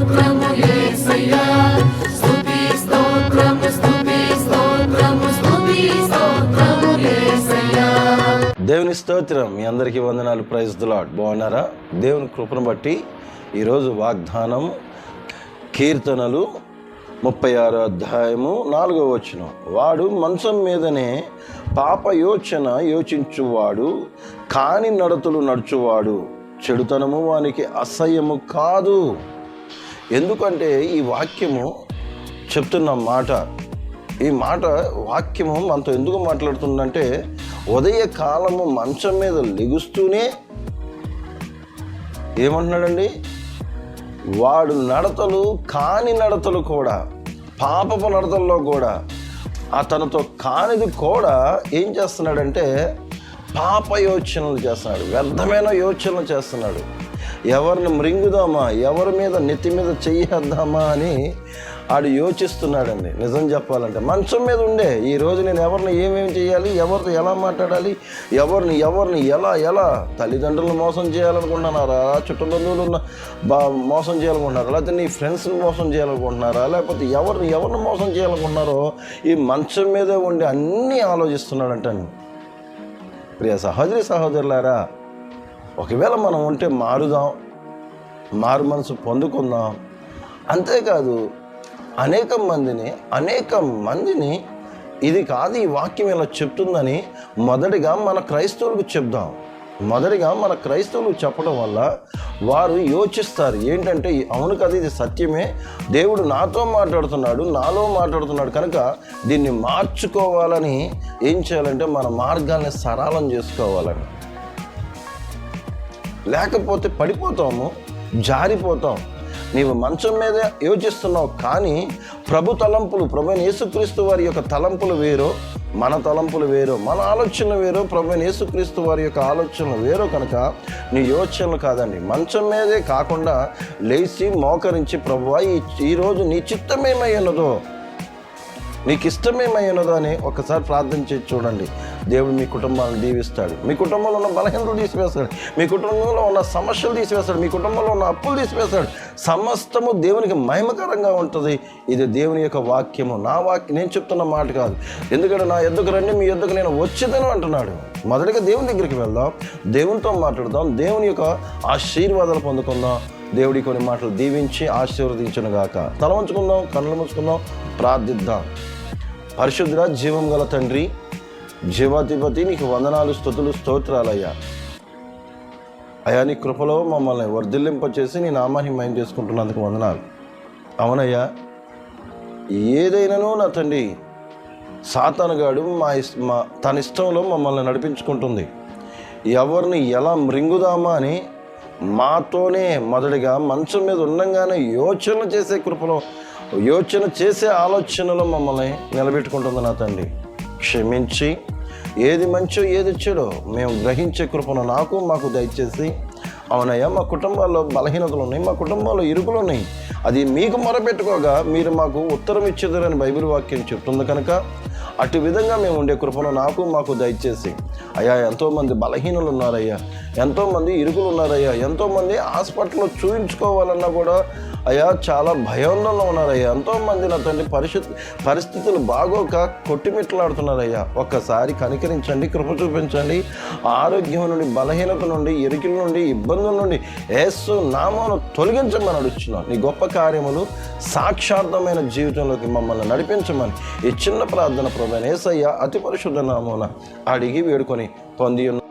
స్తోత్రము యేసయ్యా స్తుతి స్తోత్రము స్తుతి స్తోత్రము స్తుతి స్తోత్రము యేసయ్యా. దేవుని స్తోత్రం. మీ అందరికీ వందనాలు. Praise the lord. బాగున్నారా? దేవుని కృపను బట్టి ఈరోజు వాగ్దానం కీర్తనలు 36 అధ్యాయము 4వ వచనం. వాడు మంచం మీదనే పాప యోచన యోచించువాడు, కాని నడతలు నడుచువాడు, చెడుతనము వానికి అసహ్యము కాదు. ఎందుకంటే ఈ వాక్యము చెప్తున్న మాట, ఈ వాక్యము మనతో ఎందుకు మాట్లాడుతుందంటే, ఉదయ కాలము మంచం మీద లెగుస్తూనే ఏమంటున్నాడండి, వాడు నడతలు కాని నడతలు కూడా, పాపపు నడతల్లో కూడా, తనతో కానిది కూడా ఏం చేస్తున్నాడంటే పాప యోచనలు చేస్తున్నాడు, వ్యర్థమైన యోచనలు చేస్తున్నాడు. ఎవరిని మృంగుదామా, ఎవరి మీద నెత్తి మీద చెయ్యేద్దామా అని ఆడు యోచిస్తున్నాడండి. నిజం చెప్పాలంటే మంచం మీద ఉండే ఈరోజు నేను ఎవరిని ఏమేమి చేయాలి, ఎవరితో ఎలా మాట్లాడాలి, ఎవరిని ఎలా తల్లిదండ్రులను మోసం చేయాలనుకుంటున్నారా, చుట్టూ బంధువులు మోసం చేయాలనుకుంటున్నారా, లేకపోతే నీ ఫ్రెండ్స్ని మోసం చేయాలనుకుంటున్నారా, లేకపోతే ఎవరిని మోసం చేయాలనుకుంటున్నారో ఈ మంచం మీదే ఉండి అన్నీ ఆలోచిస్తున్నాడంటాను. ప్రియ సహోదరి సహోదరులారా, ఒకవేళ మనం ఉంటే మారుదాం, మారు మనసు పొందుకుందాం. అంతేకాదు అనేక మందిని ఇది కాదు, ఈ వాక్యం ఇలా చెప్తుందని మొదటిగా మన క్రైస్తవులకు చెప్దాం. మొదటిగా మన క్రైస్తవులకు చెప్పడం వల్ల వారు యోచిస్తారు, ఏంటంటే అవును కదా, ఇది సత్యమే, దేవుడు నాతో మాట్లాడుతున్నాడు, నాలో మాట్లాడుతున్నాడు, కనుక దీన్ని మార్చుకోవాలని ఏం చేయాలంటే మన మార్గాల్ని సరళం చేసుకోవాలని. లేకపోతే పడిపోతాము, జారిపోతాం. నీవు మంచం మీద యోచిస్తున్నావు, కానీ ప్రభు యేసుక్రీస్తు వారి యొక్క తలంపులు వేరో, మన తలంపులు వేరో, మన ఆలోచనలు వేరో, యేసుక్రీస్తు వారి యొక్క ఆలోచనలు వేరో. కనుక నీ యోచనలు కాదండి, మంచం మీదే కాకుండా లేచి మోకరించి, ప్రభువా ఈరోజు నీ చిత్తమేమై ఉన్నదో, నీకు ఇష్టమేమైనదో అని ఒకసారి ప్రార్థన చేసి చూడండి. దేవుడు మీ కుటుంబాలను దీవిస్తాడు, మీ కుటుంబంలో ఉన్న బలహీనతలు తీసివేస్తాడు, మీ కుటుంబంలో ఉన్న సమస్యలు తీసివేస్తాడు, మీ కుటుంబంలో ఉన్న అప్పులు తీసివేస్తాడు. సమస్తము దేవునికి మహిమకరంగా ఉంటుంది. ఇది దేవుని యొక్క వాక్యము, నేను చెప్తున్న మాట కాదు. ఎందుకంటే నా ఎద్దుకు రండి, మీ ఎద్దుకు నేను వచ్చేదను అంటున్నాడు. మొదటిగా దేవుని దగ్గరికి వెళ్దాం, దేవునితో మాట్లాడదాం, దేవుని యొక్క ఆశీర్వాదాలు పొందుకుందాం. దేవుడి కొన్ని మాటలు దీవించి ఆశీర్వదించును గాక. తల ఉంచుకుందాం, కన్నులు మూసుకుందాం, ప్రార్థిద్దాం. పరిశుద్ధుడా, జీవం గల తండ్రి, జీవాధిపతి, నీకు వందనాలు, స్తుతులు, స్తోత్రాలయ్యా. అయ్యా, నీ కృపలో మమ్మల్ని వర్ధిల్లింపచేసి నీ నామాన్ని మహిమ చేసుకుంటున్నందుకు వందనాలు. అవునయ్యా, ఏదైనానో నా తండ్రి సాతానుగాడు తన ఇష్టంలో మమ్మల్ని నడిపించుకుంటుంది. ఎవరిని ఎలా మృంగుదామా అని మాతోనే మొదటిగా మంచం మీద ఉండంగానే యోచన చేసే ఆలోచనలో మమ్మల్ని నిలబెట్టుకుంటుంది నా తండ్రి. క్షమించి ఏది మంచో ఏది చెడో మేము గ్రహించే కృపను మాకు దయచేసి. అవునయ్యా, మా కుటుంబాల్లో బలహీనతలు ఉన్నాయి, మా కుటుంబాల్లో ఇరుకులు ఉన్నాయి. అది మీకు మొరపెట్టుకోగా మీరు మాకు ఉత్తరం ఇచ్చేదని బైబిల్ వాక్యం చెప్తుంది. కనుక అటు విధంగా మేము ఉండే కృపను మాకు దయచేసి. అయ్యా, ఎంతోమంది బలహీనులు ఉన్నారయ్యా, ఎంతోమంది ఇరుకులు ఉన్నారయ్యా, ఎంతోమంది హాస్పిటల్లో చూపించుకోవాలన్నా కూడా అయ్యా చాలా భయాందోళనలో ఉన్నారయ్యా. ఎంతోమంది నా తండ్రి పరిస్థితులు బాగోక కొట్టిమిట్లాడుతున్నారయ్యా. ఒక్కసారి కనికరించండి, కృప చూపించండి. ఆరోగ్యం నుండి, బలహీనత నుండి, ఇరుకుల నుండి, ఇబ్బందుల నుండి యేసు నామమును తొలగించమని అడుగుతున్నాను. నీ గొప్ప కార్యములు సాక్షార్థమైన జీవితంలోకి మమ్మల్ని నడిపించమని ఈ చిన్న ప్రార్థన ప్రభువైన యేసయ్య అతి పరిశుద్ధ నామమున అడిగి వేడుకొని పొంది ఉన్నాను.